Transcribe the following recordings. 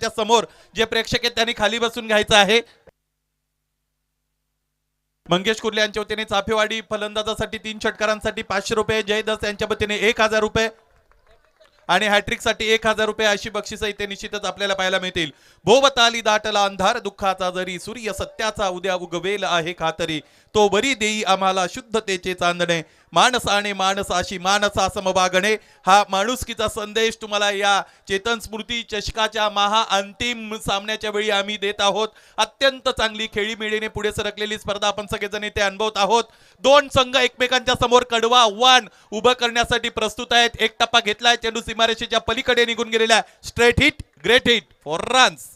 षटकाच्या समोर जे प्रेक्षक आहेत त्यांनी खाली बसून घ्यायचं आहे। मंगेश कुर्ले यांच्या वतीने चाफेवाडी फलंदाजासाठी 3 षटकारांसाठी 500 रुपये, जयदस यांच्या वतीने 1000 रुपये आणि हॅट्रिक साठी 1000 रुपये अशी बक्षिसं इथे निश्चितच आपल्याला पाहायला मिळतील। भोवताली दाटला अंधार दुःखाचा जरी सूर्य सत्याचा उद्या उगवेल आहे खातरी, तो बरी देई आम्हाला शुद्धतेचे चांदणे, माणसाने माणसाशी माणसा समवागणे। हा माणुसकीचा संदेश तुम्हाला या चेतन स्मृती चषकाच्या अंतिम सामन्याच्या वेळी आम्ही देत आहोत। अत्यंत चांगली खेळीमेळीने पुढे सरकलेली स्पर्धा आपण सगळेजण इथे अनुभवत आहोत। दोन संघ एकमेकांच्या समोर कडवा आव्हान उभं करण्यासाठी प्रस्तुत आहेत। एक टप्पा घेतलाय, चेंडू सीमारेषेच्या पलीकडे निघून गेलेला, straight hit, great hit for runs.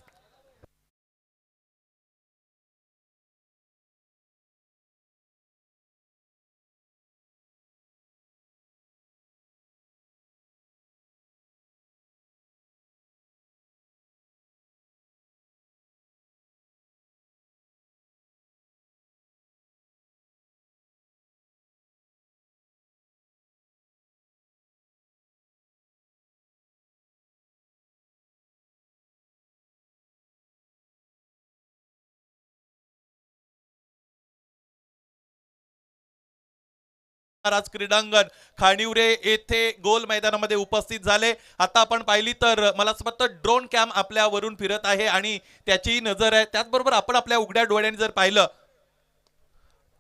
आज क्रीडांगण खाणिवरे येथे गोल मैदानामध्ये उपस्थित झाले। आता आपण पाहिली तर मला असं वाटतं ड्रोन कॅम आपल्यावरून फिरत आहे आणि त्याची नजर आहे। त्याचबरोबर आपण आपल्या उघड्या डोळ्यांनी जर पाहिलं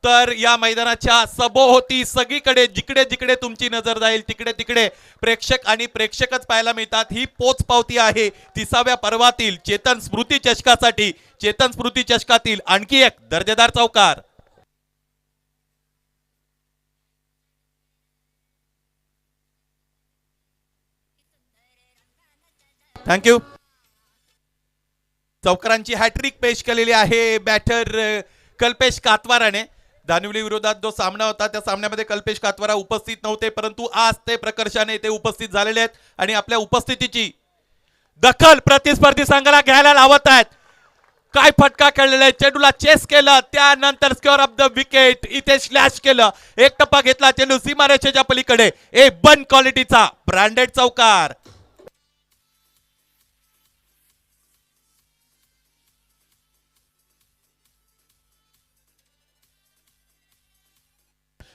तर या मैदानाच्या सभोवती सगळीकडे जिकडे जिकडे तुमची नजर जाईल तिकडे तिकडे प्रेक्षक आणि प्रेक्षकच पाहायला मिळतात। ही पोचपावती आहे 30व्या पर्वातील चेतन स्मृती चषकासाठी। चेतन स्मृती चषकातील आणखी एक दर्जेदार चौकार। थँक्यू। चौकारांची हॅट्रिक पेश केलेली आहे बॅटर कल्पेश कातवाराने। दानिवली विरोधात जो सामना होता त्या सामन्यामध्ये कल्पेश कातवारा उपस्थित नव्हते, परंतु आज ते प्रकर्षाने ते उपस्थित झालेले आहेत आणि आपल्या उपस्थितीची दखल प्रतिस्पर्धी संघाला घ्यायला लावत आहेत। काय फटका खेळलेला आहे, चेंडूला चेस केलं, त्यानंतर स्क्वेअर ऑफ द विकेट इथे स्लॅश केलं, एक टप्पा घेतला, चेंडू सीमारेषेच्या पलीकडे A1 क्वालिटीचा ब्रँडेड चौकार।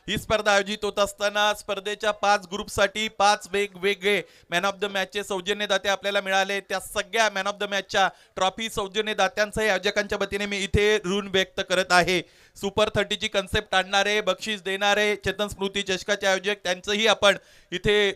ही स्पर्धा आयोजित होत असताना स्पर्धेच्या 5 ग्रुपसाठी 5 वेगवेगळे मॅन ऑफ द मॅचचे सौजन्यदाते आपल्याला मिळाले। त्या सगळ्या मॅन ऑफ द मॅचच्या ट्रॉफी सौजन्यदात्यांसह आयोजकांच्या वतीने मी इथे ऋण व्यक्त करत आहे। सुपर 30 ची कन्सेप्ट आणणारे, बक्षीस देणारे चेतन स्मृती चषकाचे आयोजक त्यांचंही आपण इथे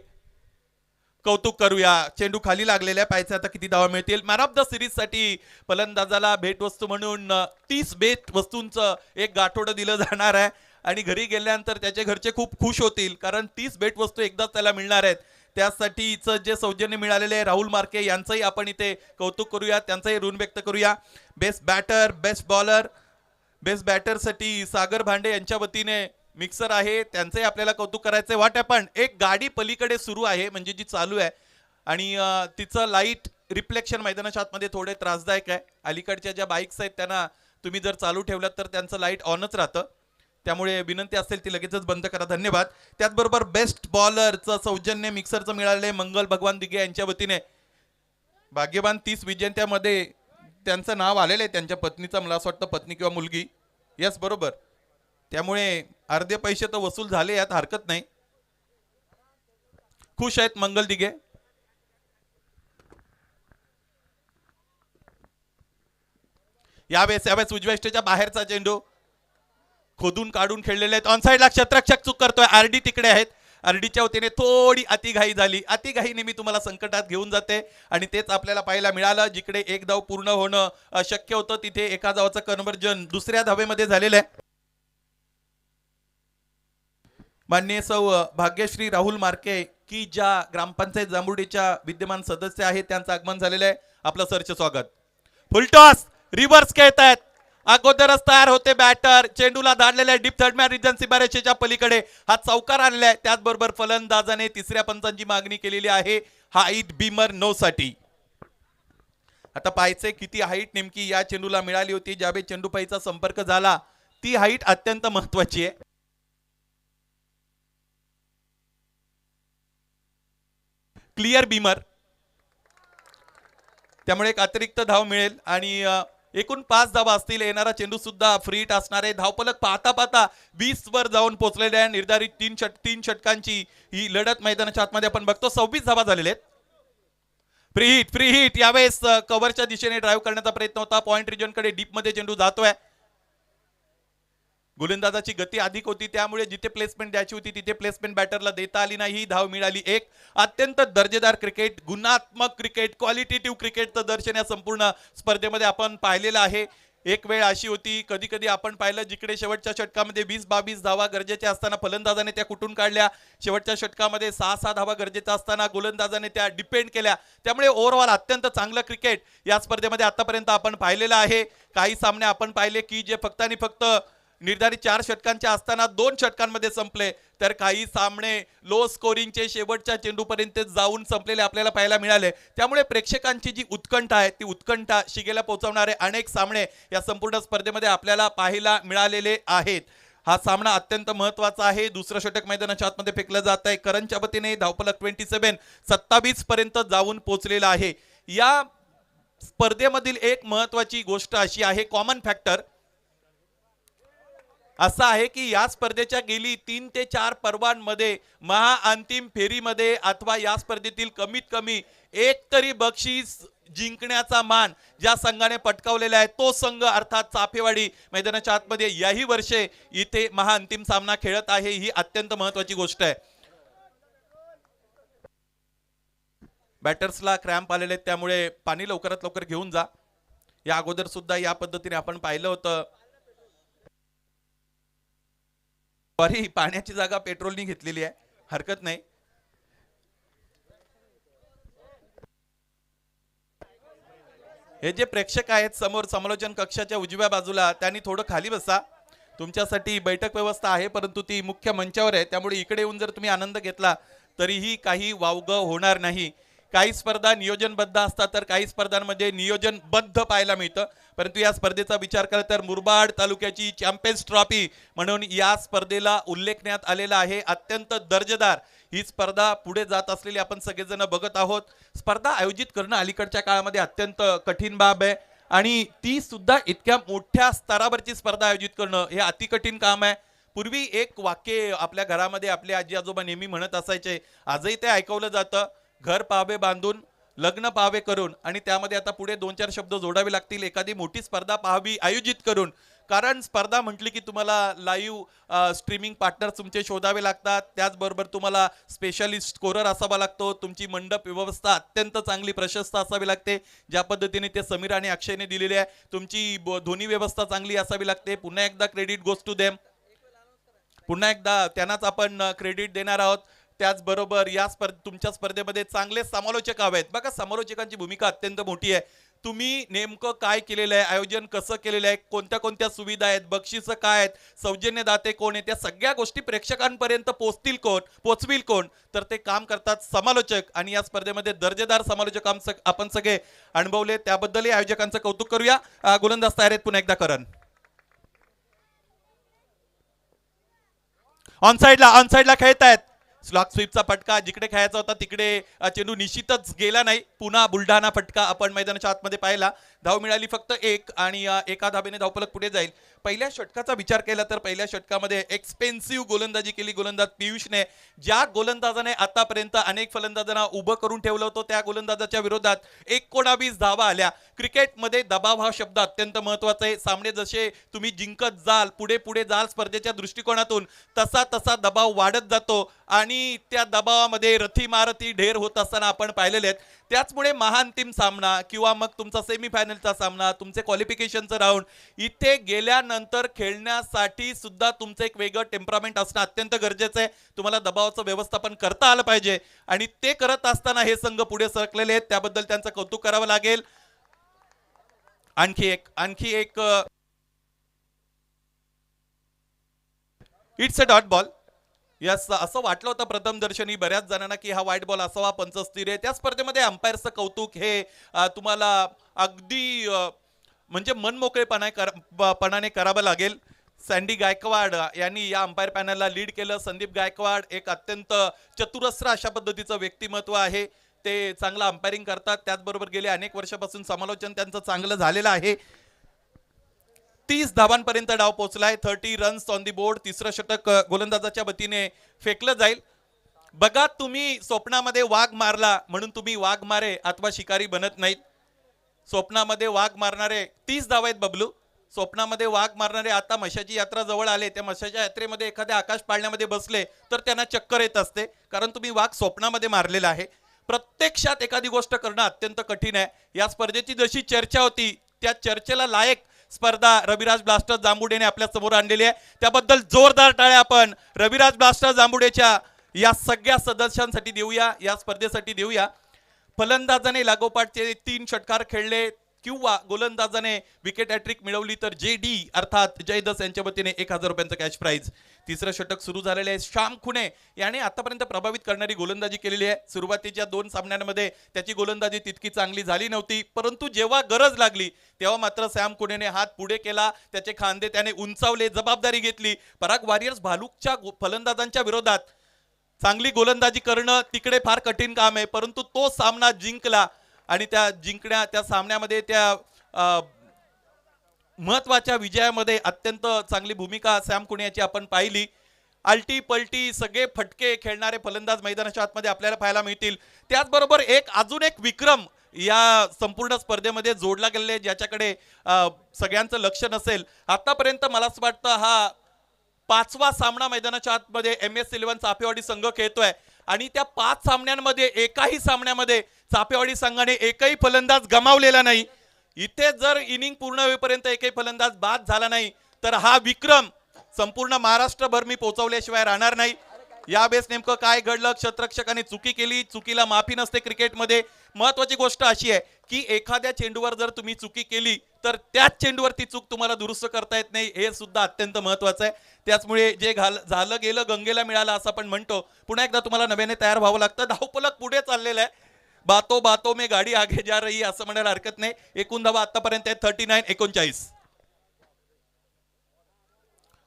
कौतुक करूया। चेंडू खाली लागलेल्या पाहायचे आता किती धावा मिळतील। मॅन ऑफ द सिरीज साठी फलंदाजाला भेटवस्तू म्हणून 30 भेटवस्तूंचं एक गाठोडं दिलं जाणार आहे आणि घरी गेल्यानंतर त्याचे घरचे खूप खुश होतील कारण 30 भेटवस्तू एकदाच त्याला मिळणार आहेत। त्यासाठीचं जे सौजन्य मिळालेले राहुल मार्के यांचंही आपण इथे कौतुक करूया, त्यांचंही ऋण व्यक्त करूया। Best batter, best bowler, best बॅटरसाठी सागर भांडे यांच्या वतीने मिक्सर आहे, त्यांचंही आपल्याला कौतुक करायचंय। वाट पण एक गाडी पलीकडे सुरू आहे म्हणजे जी चालू आहे आणि तिचं लाईट रिफ्लेक्शन मैदानाच्या आतमध्ये थोडे त्रासदायक आहे। अलीकडच्या ज्या बाईक्स आहेत त्यांना तुम्ही जर चालू ठेवलात तर त्यांचं लाईट ऑनच राहतं, त्यामुळे विनंती असेल ती लगेचच बंद करा, धन्यवाद। त्याचबरोबर बेस्ट बॉलरचं सौजन्य मिक्सरचं मिळाले मंगल भगवान दिघे यांच्या वतीने। भाग्यवान 30 विजेत्यामध्ये त्यांचं नाव आलेलं आहे, त्यांच्या पत्नीचं, मला असं वाटतं पत्नी किंवा मुलगी, यस बरोबर, त्यामुळे अर्धे पैसे तर वसूल झाले, यात हरकत नाही। खुश आहेत मंगल दिघे। यावेळेस उजव्या स्टेजच्या बाहेरचा चेंडू खोदून काढून खेळलेले आहेत, ऑनसाइडला क्षेत्ररक्षक चूक करतोय, आरडी तिकडे आहेत। आरडीच्या वतीने थोडी अतिघाई झाली, अतिघाई नेहमी तुम्हाला संकटात घेऊन जाते आणि तेच आपल्याला पाहायला मिळालं। जिकडे एक धाव पूर्ण होणं अशक्य होतं तिथे एका धावाचं कन्व्हर्जन दुसऱ्या धावेमध्ये झालेलं आहे। माननीय सौ भाग्यश्री राहुल मार्के की ज्या ग्रामपंचायत जांभुर्डीच्या विद्यमान सदस्य आहेत त्यांचं आगमन झालेलं आहे, आपलं सरचे स्वागत। फुलटॉस रिव्हर्स खेळतायत, अगोदरच तयार होते बॅटर, चेंडूला धाडलेल्या डीप थर्डमॅन रिजन सीमारेषेच्या पलीकडे हा चौकार आणलाय। त्याचबरोबर फलंदाजाने तिसऱ्या पंचांची मागणी केलेली आहे हाईट बीमर नो साठी। आता पाहायचे किती हाईट नेमकी या चेंडूला मिळाली होती, ज्यावेळी चेंडूपाईचा संपर्क झाला ती हाईट अत्यंत महत्वाची आहे। क्लियर बीमर त्यामुळे एक अतिरिक्त धाव मिळेल आणि एकूण 5 धावा असतील. येणारा चेंडू सुद्धा फ्री हिट असणार आहे. धावफलक पाहता पाहता 20 वर जाऊन पोहोचलेले आहे. निर्धारित 3 षटकांची ही लढत मैदानाच्या आतमध्ये आपण बघतो. 26 धावा झालेल्या आहेत. फ्री हिट यावेळेस कव्हरच्या दिशेने ड्राईव्ह करण्याचा प्रयत्न होता. पॉइंट रिजन कडे डीप मध्ये चेंडू जातोय. गोलंदाजाची गती अधिक होती, त्यामुळे जिथे प्लेसमेंट द्यायची होती तिथे प्लेसमेंट बॅटरला देता आली नाही. धाव मिळाली एक. अत्यंत दर्जेदार क्रिकेट, गुणात्मक क्रिकेट, क्वालिटेटिव्ह क्रिकेटचं दर्शन या संपूर्ण स्पर्धेमध्ये आपण पाहिलेलं आहे. एक वेळ अशी होती, कधी कधी आपण पाहिलं जिकडे शेवटच्या षटकामध्ये 20-22 धावा गरजेच्या असताना फलंदाजाने त्या कुठून काढल्या. शेवटच्या षटकामध्ये 6-6 धावा गरजेच्या असताना गोलंदाजाने त्या डिपेंड केल्या. त्यामुळे ओव्हरऑल अत्यंत चांगलं क्रिकेट या स्पर्धेमध्ये आतापर्यंत आपण पाहिलेलं आहे. काही सामने आपण पाहिले की जे फक्त आणि फक्त निर्धारित 4 षटकांचे असताना 2 षटकांमध्ये संपले, तर काही सामने लो स्कोरिंगचे शेवटच्या चेंडूपर्यंत जाऊन संपलेले आपल्याला पाहायला मिळाले. त्यामुळे प्रेक्षकांची जी उत्कंठा आहे ती उत्कंठा शिगेला पोहोचवणारे अनेक सामने या संपूर्ण स्पर्धेमध्ये आपल्याला पाहायला मिळालेले आहेत. हा सामना अत्यंत महत्वाचा आहे. दुसरं षटक मैदानाच्या आतमध्ये फेकलं जात आहे. करणच्या वतीने धावफलक 27 पर्यंत जाऊन पोहोचलेला आहे. या स्पर्धेमधील एक महत्वाची गोष्ट अशी आहे, कॉमन फॅक्टर असा आहे की या स्पर्धेच्या गेली 3 ते 4 पर्वांमध्ये महाअंतिम फेरीमध्ये अथवा या स्पर्धेतील कमीत कमी एक तरी बक्षीस जिंकण्याचा मान ज्या संघाने पटकावलेला आहे तो संघ अर्थात चाफेवाडी मैदानाच्या आतमध्ये याही वर्षे इथे महाअंतिम सामना खेळत आहे. ही अत्यंत महत्वाची गोष्ट आहे. बॅटर्सला क्रॅम्प आलेले आहेत, त्यामुळे पाणी लवकरात लवकर घेऊन जा. या अगोदर सुद्धा या पद्धतीने आपण पाहिलं होतं. सॉरी, पाण्याची जागा पेट्रोलनी घेतलेली आहे, हरकत नाही. हे जे प्रेक्षक आहेत समोर समालोचन कक्षाच्या उजव्या बाजूला, त्यांनी थोडं खाली बसा. तुमच्यासाठी बैठक व्यवस्था आहे, परंतु ती मुख्य मंचावर आहे, त्यामुळे इकडे येऊन जर तुम्ही आनंद घेतला तरीही काही वावगं होणार नाही. काही स्पर्धा नियोजनबद्ध असतात तर काही स्पर्धांमध्ये नियोजनबद्ध पाहायला मिळतं. परंतु या स्पर्धेचा विचार केला तर मुरबाड तालुक्याची चॅम्पियन्स ट्रॉफी म्हणून या स्पर्धेला उल्लेखण्यात आलेला आहे. अत्यंत दर्जेदार ही स्पर्धा पुढे जात असलेली आपण सगळेजण बघत आहोत. स्पर्धा आयोजित करणं अलीकडच्या काळामध्ये अत्यंत कठीण बाब आहे आणि ती सुद्धा इतक्या मोठ्या स्तरावरची स्पर्धा आयोजित करणं हे अतिकठीण काम आहे. पूर्वी एक वाक्य आपल्या घरामध्ये आपले आजी आजोबा नेहमी म्हणत असायचे, आजही ते ऐकवलं जातं, घर पाहावे बांधून लग्न पाहावे करून. आणि त्यामध्ये आता पुढे 2-4 शब्द जोडावे लागतील, एखादी मोठी स्पर्धा पाहावी आयोजित करून. कारण स्पर्धा म्हटली की तुम्हाला लाईव्ह स्ट्रीमिंग पार्टनर तुमचे शोधावे लागतात. त्याचबरोबर तुम्हाला स्पेशलिस्ट स्कोरर असावा लागतो. तुमची मंडप व्यवस्था अत्यंत चांगली प्रशस्त असावी लागते, ज्या पद्धतीने ते समीर आणि अक्षयने दिलेली आहे. तुमची ध्वनी व्यवस्था चांगली असावी लागते. पुन्हा एकदा क्रेडिट गोज टू देम, पुन्हा एकदा त्यांनाच आपण क्रेडिट देणार आहोत. त्याचबरोबर या तुमच्या स्पर्धेमध्ये चांगले समालोचक हवेत. बघा, समालोचकांची भूमिका अत्यंत मोठी आहे. तुम्ही नेमकं काय केलेलं आहे, आयोजन कसं केलेलं आहे, कोणत्या कोणत्या सुविधा आहेत, बक्षिसं काय आहेत, सौजन्य दाते कोण आहेत, त्या सगळ्या गोष्टी प्रेक्षकांपर्यंत पोचविल कोण, तर ते काम करतात समालोचक. आणि या स्पर्धेमध्ये दर्जेदार समालोचक आपण सगळे अनुभवले, त्याबद्दलही आयोजकांचं कौतुक करूया. गोलंदाज तयार आहेत पुन्हा एकदा. करण ऑन साइडला खेळत आहेत. स्लॉक स्वीपचा फटका जिकडे खेळायचा होता तिकडे चेंडू निश्चितच गेला नाही. पुन्हा बुलढाणा फटका आपण मैदानाच्या आतमध्ये पाहिला. धाव मिळाली फक्त एक आणि एका धावेने धावफलक पुढे जाईल. पहिल्या षटकाचा विचार केला तर पहिल्या षटकामध्ये एक्सपेन्सिव्ह गोलंदाजी केली गोलंदाज पियुषने. ज्या गोलंदाजाने आतापर्यंत अनेक फलंदाजांना उभं करून ठेवलं होतं त्या गोलंदाजाच्या विरोधात 19 धावा आल्या. क्रिकेटमध्ये दबाव हा शब्द अत्यंत महत्वाचा आहे. सामने जसे तुम्ही जिंकत जाल, पुढे पुढे जाल स्पर्धेच्या दृष्टिकोनातून, तसा तसा दबाव वाढत जातो आणि त्या दबावामध्ये रथी मारती ढेर होत असताना आपण पाहिलेले आहेत. त्याचमुळे महाअंतिम सामना किंवा मग तुमचा सेमीफायनलचा सामना, तुमचे क्वालिफिकेशनचं राऊंड इथे गेल्यानंतर खेळण्यासाठी सुद्धा तुमचं एक वेगळं टेम्परामेंट असणं अत्यंत गरजेचं आहे. तुम्हाला दबावाचं व्यवस्थापन करता आलं पाहिजे आणि ते करत असताना हे संघ पुढे सरकलेले आहेत, त्याबद्दल त्यांचं कौतुक करावं लागेल. आणखी एक it's a dot ball. Yes, असं वाटलं होतं प्रथम दर्शनी बऱ्याच जणांना की हा व्हाईट बॉल असावा, पंच स्थिर आहे. त्या स्पर्धेमध्ये अंपायरचं कौतुक हे तुम्हाला अगदी म्हणजे मनमोकळेपणाने करावं लागेल. सँडी गायकवाड यांनी या अंपायर पॅनलला लीड केलं. संदीप गायकवाड एक अत्यंत चतुरस्र अशा पद्धतीचं व्यक्तिमत्व आहे. ते चांगलं अंपायरिंग करतात, त्याचबरोबर गेले अनेक वर्षापासून समालोचन त्यांचं चांगलं झालेलं आहे. 30 धावांपर्यंत डाव पोहोचलाय. 30 रन्स ऑन दी बोर्ड. तिसरं षटक गोलंदाजाच्या वतीने फेकलं जाईल. बघा, तुम्ही स्वप्नामध्ये वाघ मारला म्हणून तुम्ही वाघ मारे अथवा शिकारी बनत नाहीत. स्वप्नामध्ये वाघ मारणारे 30 धावा आहेत बबलू. स्वप्नामध्ये वाघ मारणारे आता मशाची यात्रा जवळ आले, त्या मशाच्या यात्रेमध्ये एखाद्या आकाश पाळण्यामध्ये बसले तर त्यांना चक्कर येत असते, कारण तुम्ही वाघ स्वप्नामध्ये मारलेला आहे. प्रत्यक्षात एखादी गोष्ट करणं अत्यंत कठीण आहे. या स्पर्धेची जशी चर्चा होती त्या चर्चेला लायक स्पर्धा रविराज ब्लास्टर जांबुडेने आपल्या समोर आणलेली आहे. त्याबद्दल जोरदार टाळ्या आपण रविराज ब्लास्टर जांबुडेच्या या सगळ्या सदस्यांसाठी देऊया, या स्पर्धेसाठी देऊया. फलंदाजाने लागोपाठचे 3 षटकार खेळले किंवा गोलंदाजाने विकेट हॅट्रिक मिळवली तर JD अर्थात जयदस यांच्या वतीने 1000 रुपयांचं कॅश प्राइज. तिसरं षटक सुरू झालेले आहे. श्याम खुणे याने आतापर्यंत प्रभावित करणारी गोलंदाजी केलेली आहे. सुरुवातीच्या 2 सामन्यांमध्ये त्याची गोलंदाजी तितकी चांगली झाली नव्हती, परंतु जेव्हा गरज लागली तेव्हा मात्र श्याम खुणेने हात पुढे केला, त्याचे खांदे त्याने उंचावले, जबाबदारी घेतली. पराग वॉरियर्स भालूकच्या फलंदाजांच्या विरोधात चांगली गोलंदाजी करणं तिकडे फार कठीण काम आहे, परंतु तो सामना जिंकला आणि त्या सामन्यामध्ये त्या महत्वाच्या विजयामध्ये अत्यंत चांगली भूमिका सॅम कुणे याची आपण पाहिली. आलटी पलटी सगळे फटके खेळणारे फलंदाज मैदानाच्या आतमध्ये आपल्याला पाहायला मिळतील. त्याचबरोबर अजून एक विक्रम या संपूर्ण स्पर्धेमध्ये जोडला गेलेला आहे, ज्याच्याकडे सगळ्यांचं लक्ष नसेल. आतापर्यंत मला असं वाटतं हा 5वा सामना मैदानाच्या आतमध्ये MS11 चापेवाडी संघ खेळतोय आणि त्या 5 सामन्यांमध्ये एकाही सामन्यामध्ये चापेवाडी संघाने एकही फलंदाज गमावलेला नाही. इथे जर इनिंग पूर्ण होईपर्यंत एकही फलंदाज बाद झाला नाही तर हा विक्रम संपूर्ण महाराष्ट्रभर मी पोहोचवल्याशिवाय राहणार नाही. यावेळेस नेमकं काय घडलं, क्षेत्ररक्षकाने चुकी केली, चुकीला माफी नसते क्रिकेटमध्ये. महत्वाची गोष्ट अशी आहे की एखाद्या चेंडूवर जर तुम्ही चुकी केली तर त्याच चेंडूवर ती चूक तुम्हाला दुरुस्त करता येत नाही, हे सुद्धा अत्यंत महत्वाचं आहे. त्याचमुळे जे झालं गेलं गंगेला मिळालं असं आपण म्हणतो. पुन्हा एकदा तुम्हाला नव्याने तयार व्हावं लागतं. धावफलक पुढे चाललेलं आहे. बातो में गाडी आगे जा रही असं म्हणायला हरकत नाही. एकूण धावा आतापर्यंत 39-39.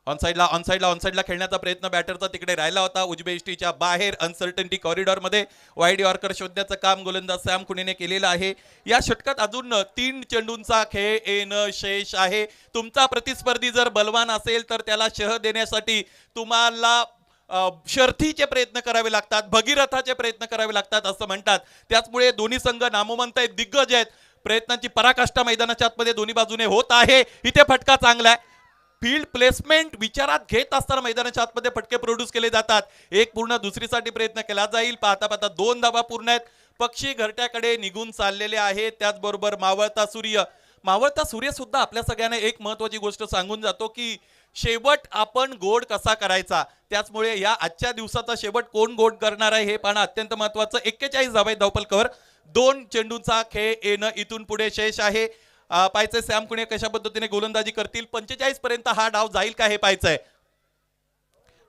ऑनसाइडला खेळण्याचा प्रयत्न बॅटरचा तिकडे राहिला होता. उजव्या इष्टीच्या बाहेर अनसर्टनिटी कॉरिडॉर मध्ये वाईड यॉर्कर शोधण्याचं काम गोलंदाज सॅम खुणेने केलेलं आहे. या षटकात अजून 3 चेंडूंचा खेळ येणं शेष आहे. तुमचा प्रतिस्पर्धी जर बलवान असेल तर त्याला शह देण्यासाठी तुम्हाला शर्थीचे प्रयत्न करावे लागतात, भगीरथाचे प्रयत्न करावे लागतात असं म्हणतात. त्याचमुळे दोन्ही संघ नामवंत आहेत, दिग्गज आहेत. प्रयत्नांची पराकाष्ठा मैदानाच्या आतमध्ये दोन्ही बाजूने होत आहे. इथे फटका चांगला आहे. फील्ड प्लेसमेंट विचारात घेत असताना मैदानाच्या आतमध्ये फटके प्रोड्यूस केले जातात. एक पूर्ण दुसरीसाठी प्रयत्न केला जाईल. पाहता 2 धावा पूर्ण आहेत. पक्षी घरट्याकडे निघून चाललेले आहेत. त्याचबरोबर मावळता सूर्य सुद्धा आपल्या सगळ्यांना एक महत्वाची गोष्ट सांगून जातो की शेवट आपण गोड कसा करायचा. त्याचमुळे या आजच्या दिवसाचा शेवट कोण गोड करणार आहे हे पाहणं अत्यंत महत्वाचं. 41 धावा आहेत धावफलकावर. 2 चेंडूंचा खेळ येणं इथून पुढे शेष आहे. पाहायचंय सॅम कुणे कशा पद्धतीने गोलंदाजी करतील. 45 पर्यंत हा डाव जाईल का हे पाहायचंय.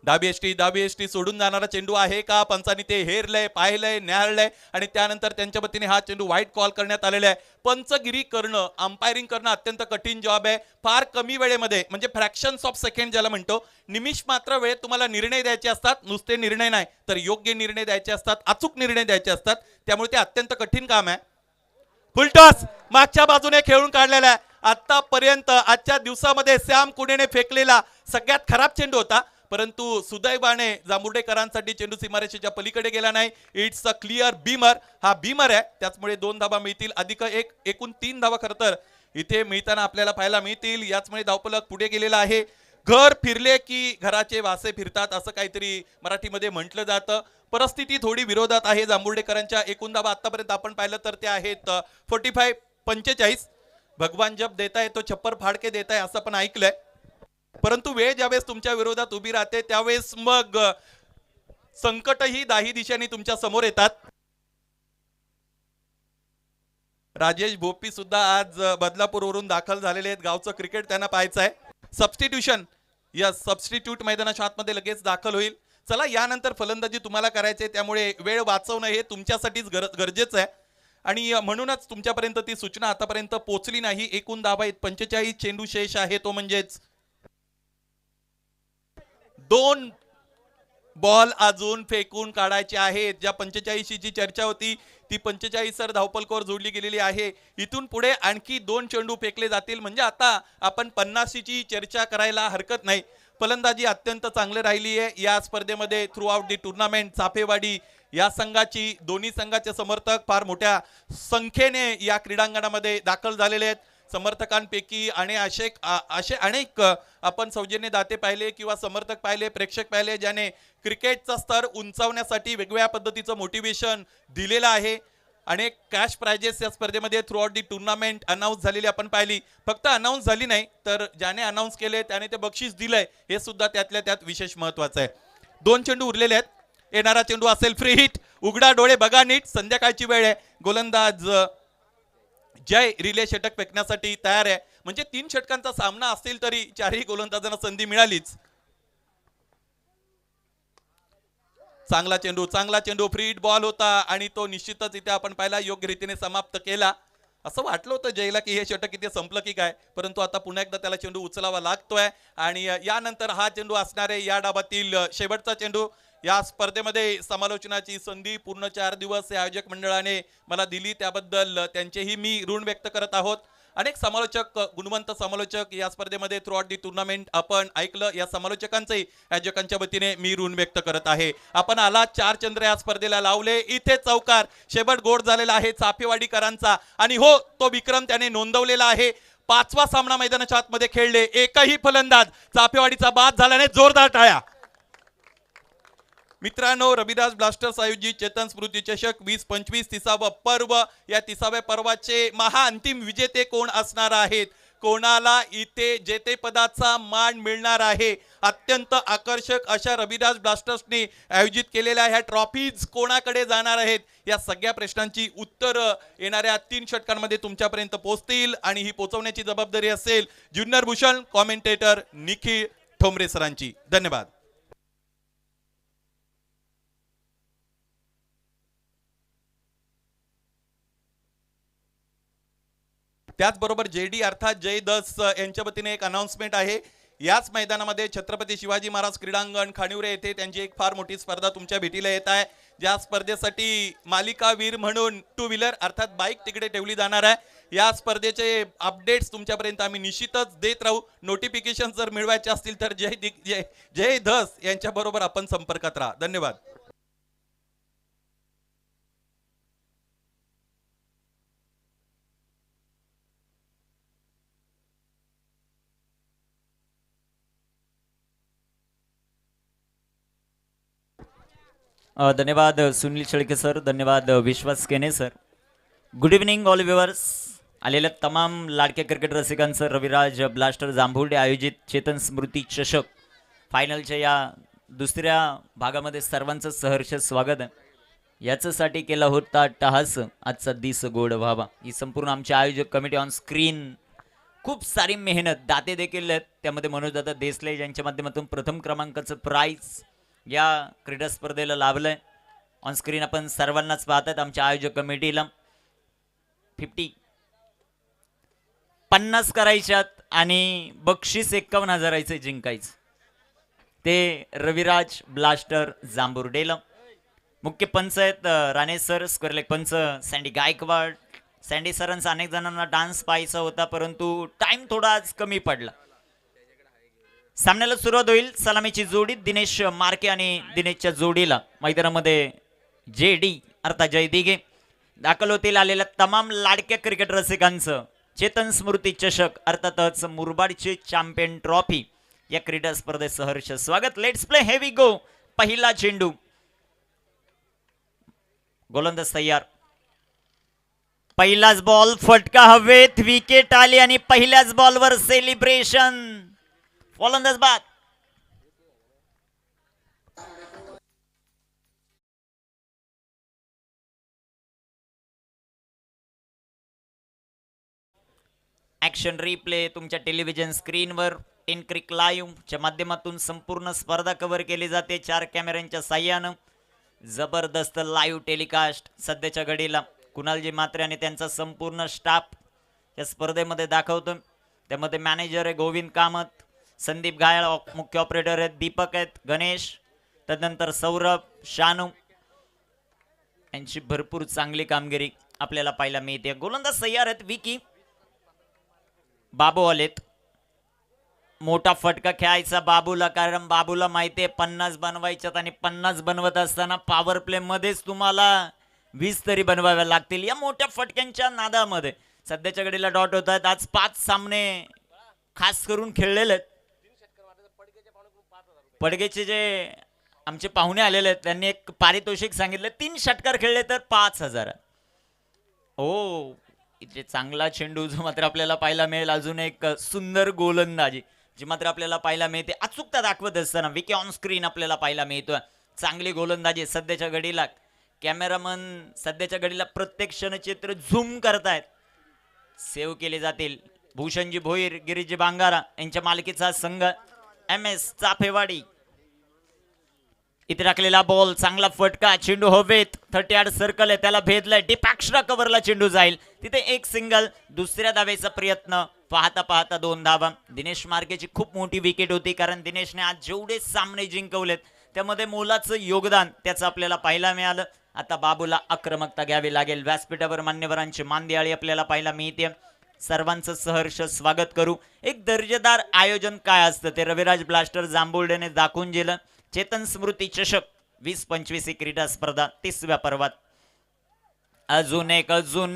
डावी एसटी सोडून जाणारा चेंडू आहे का. पंचांनी ते हेरलंय, पाहिलंय, न्याहाळलंय आणि त्यानंतर त्यांच्या वतीने हा चेंडू वाईट कॉल करण्यात आलेला आहे. पंचगिरी करणं, अंपायरिंग करणं अत्यंत कठीण जॉब आहे. फार कमी वेळेमध्ये म्हणजे फ्रॅक्शन्स ऑफ सेकंड ज्याला म्हणतो, निमिष मात्र वेळेत तुम्हाला निर्णय द्यायचे असतात. नुसते निर्णय नाही तर योग्य निर्णय द्यायचे असतात, अचूक निर्णय द्यायचे असतात. त्यामुळे ते अत्यंत कठीण काम आहे. फुलटॉस मागच्या बाजूने खेळून काढलेला आहे. आतापर्यंत आजच्या दिवसामध्ये सॅम कुणेने फेकलेला सगळ्यात खराब चेंडू होता, परंतु सुदैवाने जांभुडेकरांसाठी चेंडू सीमारेषेच्या पलीकडे गेला नाही. It's a clear Beamer. हा बीमर आहे, त्याचमुळे 2 धावा मिळतील. अधिक एकूण 3 धावा खरं तर इथे मिळताना आपल्याला पाहायला मिळतील. याचमुळे धावफलक पुढे गेलेला आहे. घर फिरले की घराचे वासे फिरतात असं काहीतरी मराठीमध्ये म्हटलं जातं. परिस्थिती थोडी विरोधात आहे जांभुर्डेकरांच्या. एकूण धावा आतापर्यंत आपण पाहिलं तर ते आहेत 45-45. भगवान जब देताय तो छप्पर फाडके देताय असं पण ऐकलंय, परंतु वेळ ज्यावेळेस तुमच्या विरोधात उभी राहते त्यावेळेस मग संकटही 10 दिशांनी तुमच्या समोर येतात. राजेश भोपी सुद्धा आज बदलापूरवरून दाखल झालेले आहेत. गावचं क्रिकेट त्यांना पाहायचं आहे. सबस्टिट्यूशन सबस्टिट्यूट मैदानाच्या आतमध्ये लगेच दाखल होईल. चला, यानंतर फलंदाजी तुम्हाला करायचे, त्यामुळे वेळ वाचवणं हे तुमच्यासाठीच गरजेचं आहे आणि म्हणूनच तुमच्यापर्यंत ती सूचना आतापर्यंत पोहोचली नाही. एकूण धावा 45. चेंडू शेष आहे तो म्हणजेच 2 बॉल अजून फेकून काढायचे आहेत. ज्या 45 ची चर्चा होती ती 45 धावपलकावर जोडली गेलेली आहे. इथून पुढे आणखी 2 चेंडू फेकले जातील म्हणजे आता आपण 50 ची चर्चा करायला हरकत नाही. फलंदाजी अत्यंत चांगली राहिली आहे या स्पर्धेमध्ये through out the tournament. Chafewadi या संघाची दोन्ही संघाचे समर्थक फार मोठ्या संख्येने या क्रीडांगणामध्ये दाखल झालेले आहेत. समर्थकांपैकी आणि असे अनेक आपण सौजन्य दाते पाहिले किंवा समर्थक पाहिले, प्रेक्षक पाहिले ज्याने क्रिकेटचा स्तर उंचावण्यासाठी वेगवेगळ्या पद्धतीचं मोटिवेशन दिलेलं आहे. अनेक कॅश प्राइजेस या स्पर्धेमध्ये through out the tournament announce झालेली आपण पाहिली. फक्त अनाऊन्स झाली नाही तर ज्याने अनाऊन्स केले त्याने ते बक्षीस दिलंय हे सुद्धा त्यातल्या त्यात विशेष महत्वाचं आहे. 2 चेंडू उरलेले आहेत. येणारा चेंडू असेल फ्री हिट. उघडा डोळे बघा नीट, संध्याकाळची वेळ आहे. गोलंदाज जय रिले षटक फेकण्यासाठी तयार आहे. म्हणजे 3 षटकांचा सामना असतील तरी चारही गोलंदाजांना संधी मिळालीच. चांगला चेंडू फ्री हिट बॉल होता आणि तो निश्चितच इथे आपण पाहिला योग्य रीतीने समाप्त केला. असं वाटलं होतं जयला की हे षटक इथे संपलं की काय, परंतु आता पुन्हा एकदा त्याला चेंडू उचलावा लागतोय आणि यानंतर हा चेंडू असणार आहे या डावातील शेवटचा चेंडू. या स्पर्धेमध्ये समालोचनाची संधी पूर्ण 4 दिवस या आयोजक मंडळाने मला दिली, त्याबद्दल त्यांचेही मी ऋण व्यक्त करत आहोत. अनेक समालोचक, गुणवंत समालोचक या स्पर्धेमध्ये थ्रू आउट दी टुर्नामेंट आपण ऐकलं. या समालोचकांचंही आयोजकांच्या वतीने मी ऋण व्यक्त करत आहे. आपण आला 4 चंद्र या स्पर्धेला लावले. इथे चौकार शेवट गोड झालेला आहे चाफेवाडीकरांचा आणि हो तो विक्रम त्याने नोंदवलेला आहे. 5वा सामना मैदानाच्या आतमध्ये खेळले, एकही फलंदाज चाफेवाडीचा बाद झाल्याने जोरदार टाळ्या. मित्रांनो, रविदास ब्लास्टर्स आयोजित चेतन स्मृती चषक 2025 30वे पर्व. या 30व्या पर्वाचे महाअंतिम विजेते कोण असणार आहेत, कोणाला इथे जेतेपदाचा मान मिळणार आहे. अत्यंत आकर्षक अशा रविदास ब्लास्टर्सने आयोजित केलेल्या ह्या ट्रॉफीज कोणाकडे जाणार आहेत, या सगळ्या प्रश्नांची उत्तरं येणाऱ्या 3 षटकांमध्ये तुमच्यापर्यंत पोहोचतील आणि ही पोहोचवण्याची जबाबदारी असेल ज्युनियर भूषण, कॉमेंटेटर निखिल ठोंबरे सरांची. धन्यवाद. त्याचबरोबर जेडी अर्थात जय दस यांच्या वतीने एक अनाउन्समेंट आहे. याच मैदानामध्ये छत्रपती शिवाजी महाराज क्रीडांगण खानिवरे येथे त्यांची एक फार मोठी स्पर्धा तुमच्या भेटीला येत आहे. ज्या स्पर्धेसाठी मालिकावीर म्हणून 2 व्हीलर अर्थात बाईक तिकडे ठेवली जाणार आहे. या स्पर्धेचे अपडेट्स तुमच्यापर्यंत आम्ही निश्चितच देत राहू. नोटिफिकेशन जर मिळवायचे असतील तर जय धस यांच्या बरोबर आपण संपर्कात राहा. धन्यवाद. धन्यवाद सुनील शेळके सर, धन्यवाद विश्वास केने sir. Good evening all viewers. आलेल्या तमाम लाडक्या क्रिकेट रसिकांचं रविराज ब्लास्टर जांभुर्डे आयोजित चेतन स्मृती चषक फायनलच्या या दुसऱ्या भागामध्ये सर्वांचं सहर्ष स्वागत आहे. याच्यासाठी केला होता टहास आजचा दिस गोड व्हावा. ही संपूर्ण आमची आयोजक कमिटी ऑन स्क्रीन खूप सारी मेहनत, दाते देखील आहेत त्यामध्ये. मनोजदादा देसले यांच्या माध्यमातून प्रथम क्रमांकाचं प्राइज या क्रीडा स्पर्धेला लाभलंय. ऑन स्क्रीन आपण सर्वांनाच पाहतात. आमच्या आयोजक कमिटीला 50 करायच्यात आणि बक्षीस 51,000 जिंकायचं. ते रविराज ब्लास्टर जांभुर्डेला. मुख्य पंच आहेत राणे सर, स्क्वेअर लेग पंच सँडी गायकवाड. सँडी सरांचा अनेक जणांना डान्स पाहायचा होता परंतु टाइम थोडा आज कमी पडला. सामन्याला सुरुवात होईल. सलामीची जोडी दिनेश मार्के आणि दिनेशच्या जोडीला मैदानामध्ये जे डी अर्थात जय दिघे दाखल होतील. आलेल्या तमाम लाडक्या क्रिकेट रसिकांचं चेतन स्मृती चषक अर्थातच मुरबाडची चॅम्पियन ट्रॉफी या क्रीडा स्पर्धेत सहर्ष स्वागत. लेट्स प्ले, हेवी गो. पहिला चेंडू, गोलंदाज तयार. पहिलाच बॉल, फटका हवेत, विकेट आली आणि पहिल्याच बॉलवर सेलिब्रेशन. गोलंदाज बाद. ऍक्शन रिप्ले तुमच्या टेलिव्हिजन स्क्रीनवर टेन क्रिक लाईव्ह च्या माध्यमातून संपूर्ण स्पर्धा कव्हर केली जाते 4 कॅमेऱ्यांच्या साह्यानं. जबरदस्त लाईव्ह टेलिकास्ट सध्याच्या घडीला कुणालजी मात्रे आणि त्यांचा संपूर्ण स्टाफ या स्पर्धेमध्ये दाखवतो. त्यामध्ये मॅनेजर आहे गोविंद कामत, संदीप घायल मुख्य ऑपरेटर आहेत, दीपक आहेत, गणेश, तदनंतर सौरभ, शानू यांची भरपूर चांगली कामगिरी आपल्याला पाहायला मिळते. गोलंदाज तयार आहेत. विकी, बाबू आलेत. मोठा फटका खेळायचा बाबूला, कारण बाबूला माहितीये 50 बनवायच्यात आणि 50 बनवत असताना पॉवर प्ले मध्येच तुम्हाला 20 तरी बनवाव्या लागतील. या मोठ्या फटक्यांच्या नादामध्ये सध्याच्या घडीला डॉट होत आहेत. आज 5 सामने खास करून खेळलेले आहेत. पडगेचे जे आमचे पाहुणे आलेले आहेत त्यांनी एक पारितोषिक सांगितलं, 3 षटकार खेळले तर 5,000. ओ, इथे चांगला चेंडू जो मात्र आपल्याला पाहायला मिळेल. अजून एक सुंदर गोलंदाजी जी मात्र आपल्याला पाहायला मिळते. अचूकता दाखवत असताना विकी ऑन स्क्रीन आपल्याला पाहायला मिळतोय. चांगली गोलंदाजी सध्याच्या घडीला. कॅमेरामन सध्याच्या घडीला प्रत्येक क्षणचित्र झूम करतायत. सेव्ह केले जातील. भूषणजी भोईर, गिरीजी बांगारा यांच्या मालकीचा संघ MS चाफेवाडी. इथे टाकलेला बॉल, चांगला फटका, चेंडू हवेत, 38 सर्कल आहे, त्याला भेदलाय, डीप एक्स्ट्रा कव्हरला चेंडू जाईल. तिथे एक सिंगल. दुसऱ्या धावेचा प्रयत्न, पाहता पाहता 2 धावा. दिनेश मार्केची खूप मोठी विकेट होती, कारण दिनेशने आज जेवढे सामने जिंकवलेत त्यामध्ये मोलाचं योगदान त्याचं आपल्याला पाहायला मिळालं. आता बाबूला आक्रमकता घ्यावी लागेल. व्यासपीठावर मान्यवरांची मानदियाळी आपल्याला पाहायला मिळते. सर्वांचं सहर्ष स्वागत करू. एक दर्जेदार आयोजन काय असतं ते रविराज ब्लास्टर जांभुर्डेने दाखवून दिलं. चेतन स्मृती चषक 20-25 क्रीडा स्पर्धा 30व्या पर्वात. अजून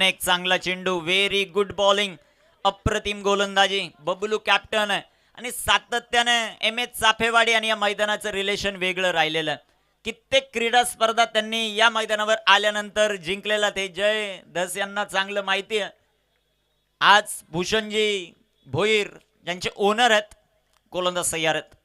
एक चांगला चेंडू. व्हेरी गुड बॉलिंग, अप्रतिम गोलंदाजी. बबलू कॅप्टन आहे आणि सातत्याने MS चाफेवाडी आणि या मैदानाचं रिलेशन वेगळं राहिलेलं. कित्येक क्रीडा स्पर्धा त्यांनी या मैदानावर आल्यानंतर जिंकलेला ते जय दस यांना चांगलं माहिती आहे. आज भूषणजी भोईर ज्यांचे ओनर आहेत गोलंदाज तयार आहेत.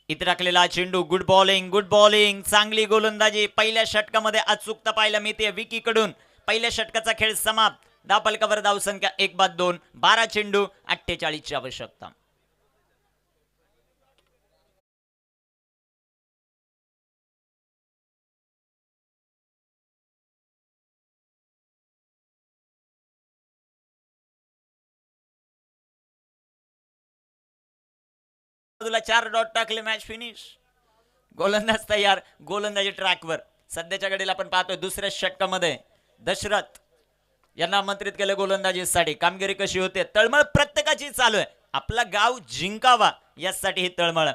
इथे टाकलेला चेंडू, गुड बॉलिंग, चांगली गोलंदाजी. पहिल्या षटकामध्ये अचूकता पाहायला मिळते विकी कडून. पहिल्या षटकाचा खेळ समाप्त. धावफलकावर धावसंख्या 1-2. 12 चेंडू, 48 ची आवश्यकता. बाजूला 4 डॉट टाकले, मॅच फिनिश. गोलंदाज तयार. गोलंदाजी ट्रॅकवर. सध्याच्या घडीला आपण पाहतोय दुसऱ्या षटकामध्ये दशरथ यांना आमंत्रित केलं गोलंदाजीसाठी. कामगिरी कशी होते? तळमळ प्रत्येकाची चालू आहे. आपला गाव जिंकावा यासाठी ही तळमळ.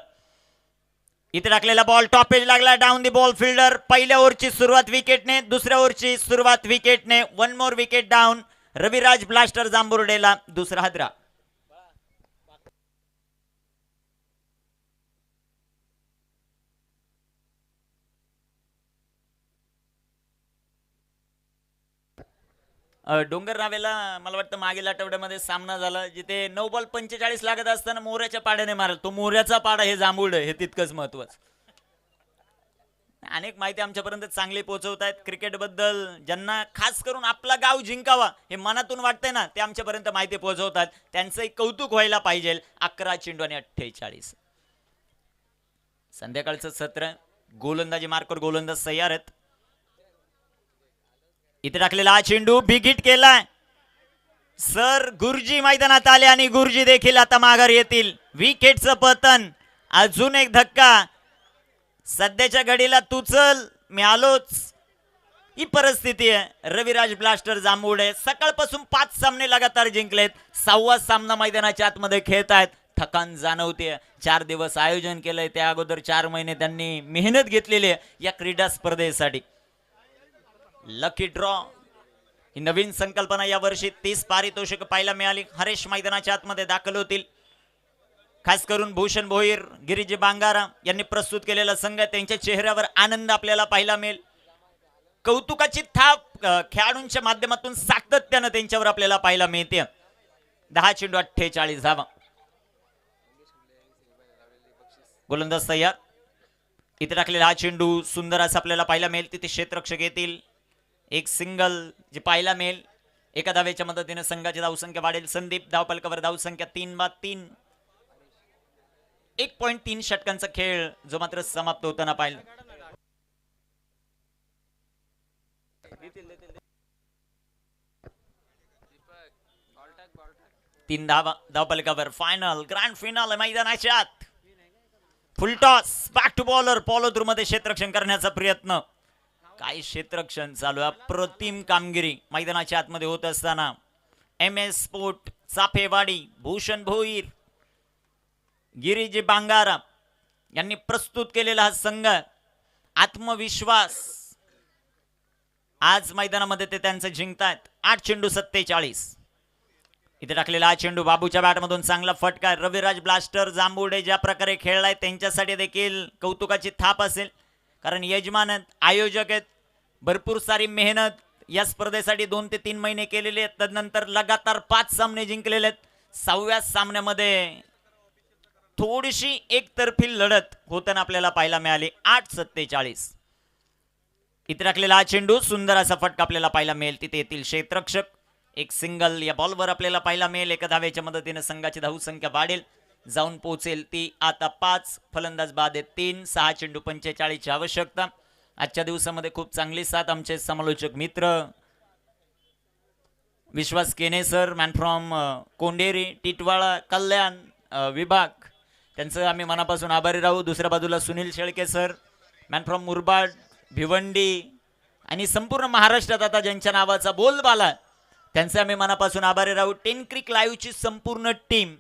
इथे टाकलेला बॉल टॉपेज लागला. Down the ball fielder. पहिल्या ओव्हरची सुरुवात विकेटने, दुसऱ्या ओव्हरची सुरुवात विकेटने. 1 more wicket down. Raviraj blaster जांभुर्डेला दुसरा हादरा. डोंगर नावेला मला वाटतं मागील आठवड्यामध्ये सामना झाला जिथे 9 बॉल 45 लागत असताना मोऱ्याच्या पाड्याने मारल. तो मोऱ्याचा पाडा हे जांभुर्डे हे तितकंच महत्वाचं. अनेक माहिती आमच्यापर्यंत चांगली पोहोचवत आहेत. क्रिकेट बद्दल ज्यांना खास करून आपला गाव जिंकावा हे मनातून वाटतंय ना, ते आमच्यापर्यंत माहिती पोहोचवतात. त्यांचंही कौतुक व्हायला पाहिजे. 11 चेंडू आणि 48. संध्याकाळचं सत्र. गोलंदाजी मार्कर गोलंदाज तयार आहेत. इथे टाकलेला हा चेंडू बिग हिट केलाय. सर गुरुजी मैदानात आले आणि गुरुजी देखील आता माघार येतील. विकेटचं पतन. अजून एक धक्का. सध्याच्या घडीला तू चल मी आलोच ही परिस्थिती आहे. रविराज ब्लास्टर जांभुर्डे सकाळपासून 5 सामने लगातार जिंकलेत. 6वा सामना मैदानाच्या आतमध्ये खेळतायत. थकान जाणवते. 4 दिवस आयोजन केलंय. त्या अगोदर 4 महिने त्यांनी मेहनत घेतलेली आहे या क्रीडा स्पर्धेसाठी. लकी ड्रॉ ही नवीन संकल्पना. या वर्षी 30 पारितोषिक पाहायला मिळाली. हरेश मैदानाच्या आतमध्ये दाखल होतील. खास करून भूषण भोईर, गिरीजी बांगारा यांनी प्रस्तुत केलेला संघ. त्यांच्या चेहऱ्यावर आनंद आपल्याला पाहायला मिळेल. कौतुकाची थाप खेळाडूंच्या माध्यमातून सातत्यानं त्यांच्यावर आपल्याला पाहायला मिळते. 10 चेंडू 48 धावा. गोलंदाज तयार. इथे टाकलेला हा चेंडू सुंदर असं आपल्याला पाहायला मिळेल. तिथे क्षेत्ररक्षक येतील. एक सिंगल जे पाहायला मिळेल. एका धावेच्या मदतीने संघाची धावसंख्या वाढेल. संदीप धावफलकावर धावसंख्या 3-3. 1.3 षटकांचा खेळ जो मात्र समाप्त होताना पाहिला. 3 धावा धावफलकावर. फायनल ग्रँड फिनाल मैदानाच्या आत. Full toss back to bowler follow through मध्ये क्षेत्ररक्षण करण्याचा प्रयत्न. काय क्षेत्ररक्षण चालू आहे, अप्रतिम कामगिरी मैदानाच्या आतमध्ये होत असताना M S sport Chafewadi, Bhushan Bhoir, Giriji Bangara यांनी प्रस्तुत केलेला हा संघ आत्मविश्वास आज मैदानामध्ये ते त्यांचं जिंकतात. 8 चेंडू 47. इथे टाकलेला हा चेंडू बाबूच्या बॅटमधून चांगला फटका. रविराज ब्लास्टर जांभुडे ज्या प्रकारे खेळलाय त्यांच्यासाठी देखील कौतुकाची थाप असेल, कारण यजमान आहेत, आयोजक आहेत, भरपूर सारी मेहनत या स्पर्धेसाठी 2 ते 3 महिने केलेले आहेत. तदनंतर लगातार 5 सामने जिंकलेले आहेत. 6व्या सामन्यामध्ये थोडीशी एकतर्फी लढत होताना आपल्याला पाहायला मिळाली. 8-47. इथे टाकलेला हा चेंडू सुंदर असा फटका आपल्याला पाहायला मिळेल. तिथे येथील क्षेत्ररक्षक एक सिंगल या बॉलवर आपल्याला पाहायला मिळेल. एका धावेच्या मदतीने संघाची धाव संख्या वाढेल, जाऊन पोहोचेल ती आता 5. फलंदाज बाद आहेत 3. 6 चेंडू 45 ची आवश्यकता. आजच्या दिवसामध्ये खूप चांगली साथ आमचे समालोचक मित्र विश्वास केने सर, मॅन फ्रॉम कोंडेरी, टिटवाळा, कल्याण विभाग, त्यांचं आम्ही मनापासून आभारी राहू. दुसऱ्या बाजूला Sunil Shelke sir, man from Murbad, Bhiwandi आणि संपूर्ण महाराष्ट्रात आता ज्यांच्या नावाचा बोलबाला, त्यांचे आम्ही मनापासून आभारी राहू. 10 क्रिक लाईव्हची संपूर्ण टीम,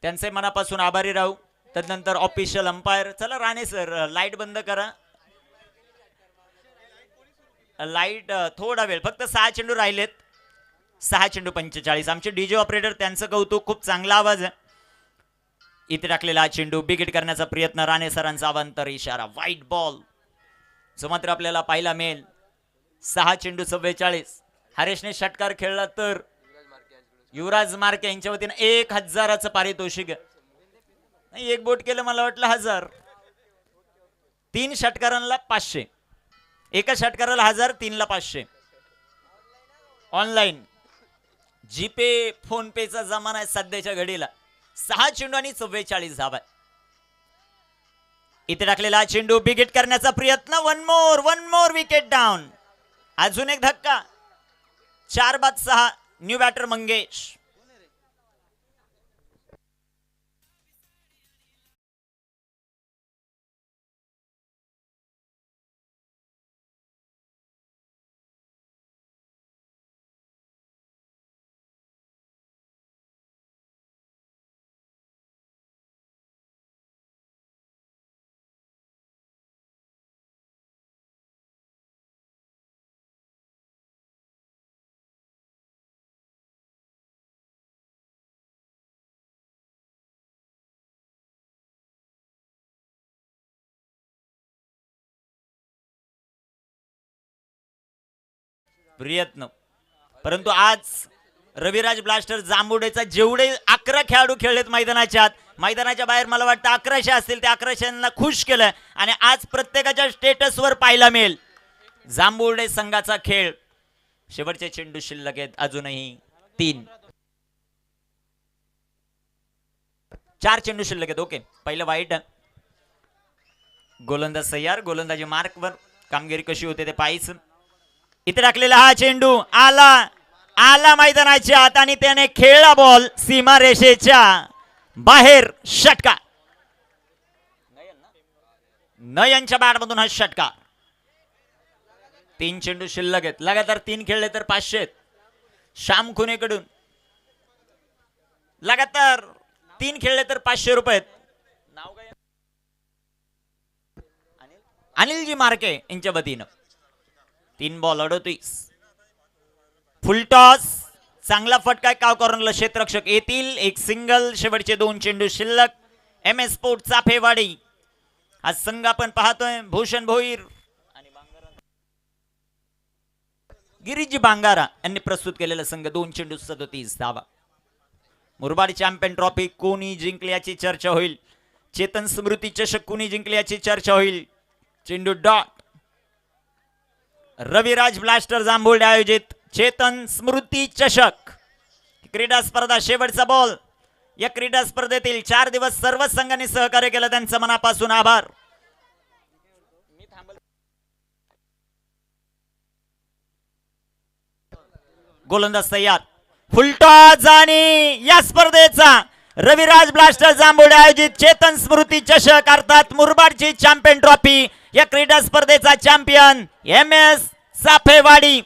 त्यांचे मनापासून आभारी राहू. तदनंतर ऑफिशियल अंपायर. चला राणे सर, लाईट बंद करा. लाईट थोडा वेळ, फक्त 6 चेंडू राहिलेत. 6 चेंडू 45. आमचे डीजे ऑपरेटर, त्यांचं कौतुक, खूप चांगला आवाज आहे. इथे टाकलेला हा चेंडू बिगिट करण्याचा प्रयत्न. राणे सरांचा अवांतर इशारा, व्हाईट बॉल जो मात्र आपल्याला पाहायला मिळेल. 6 चेंडू 44. हरेशने षटकार खेळला तर युवराज मार्के यांच्या वतीने 1000चं पारितोषिक. नाही, एक बोट केलं, मला वाटलं 1000. 3 षटकारांना 500, एका षटकाराला 1000, 3ला 500. ऑनलाईन जीपे फोन पेचा जमाना आहे सध्याच्या घडीला. 6 चेंडू आणि 44 धावा. इथे टाकलेला हा चेंडू बिगिट करण्याचा प्रयत्न. One more wicket down. अजून एक धक्का. 4-6. New batter Mangesh. प्रयत्न, परंतु आज रविराज ब्लास्टर जांभुडेचा जेवढे 11 खेळाडू खेळलेत मैदानाच्या आत, मैदानाच्या बाहेर मला वाटतं 1100 असतील, त्या 1100 खुश केलं. आणि आज प्रत्येकाच्या स्टेटसवर पाहायला मिळेल जांभुडे संघाचा खेळ. शेवटचे चेंडू शिल्लक आहेत अजूनही 3. 4 चेंडू शिल्लक आहेत. ओके, पहिलं वाईट. गोलंदाज तयार, गोलंदाजी मार्कवर. कामगिरी कशी होते ते पाहायचं. इथे टाकलेला हा चेंडू आला मैदानाच्या आत आणि त्याने खेळला बॉल सीमारेषेच्या बाहेर. षटकार. नयनच्या बॅटमधून हा षटकार. 3 चेंडू शिल्लक आहेत. लगातार 3 खेळले तर 500 आहेत. श्याम खुनेकडून लगातार 3 खेळले तर 500 रुपये आहेत. नाव काय? अनिलजी मार्के यांच्या वतीनं. 3 बॉल 38. फुलटॉस, चांगला फटका. काव कॉर्नरला क्षेत्ररक्षक येतील. एक सिंगल. शेवटचे 2 चेंडू शिल्लक. एम एस स्पोर्ट चाफेवाडी हा संघ आपण पाहतोय. भूषण भोईर आणि गिरीजी बांगारा यांनी प्रस्तुत केलेला संघ. 2 चेंडू 37 धावा. मुरबाड चॅम्पियन ट्रॉफी कोणी जिंकली याची चर्चा होईल. चेतन स्मृती चषक कोणी जिंकली याची चर्चा होईल. चेंडू डॉट. रविराज ब्लास्टर जांभुडे आयोजित चेतन स्मृती चषक क्रीडा स्पर्धा. शेवटचा बॉल. या क्रीडा स्पर्धेतील 4 दिवस सर्व संघांनी सहकार्य केलं, त्यांचं मनापासून आभार. गोलंदाज तयार. फुलटॉस आणि या स्पर्धेचा रविराज ब्लास्टर जांभोडे आयोजित चेतन स्मृती चषक अर्थात मुरबाडची चॅम्पियन ट्रॉफी या क्रीडा स्पर्धेचा चॅम्पियन MS साफेवाडी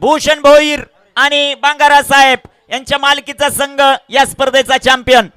भूषण भोईर आणि बांगारा साहेब यांच्या मालकीचा संघ या स्पर्धेचा चॅम्पियन.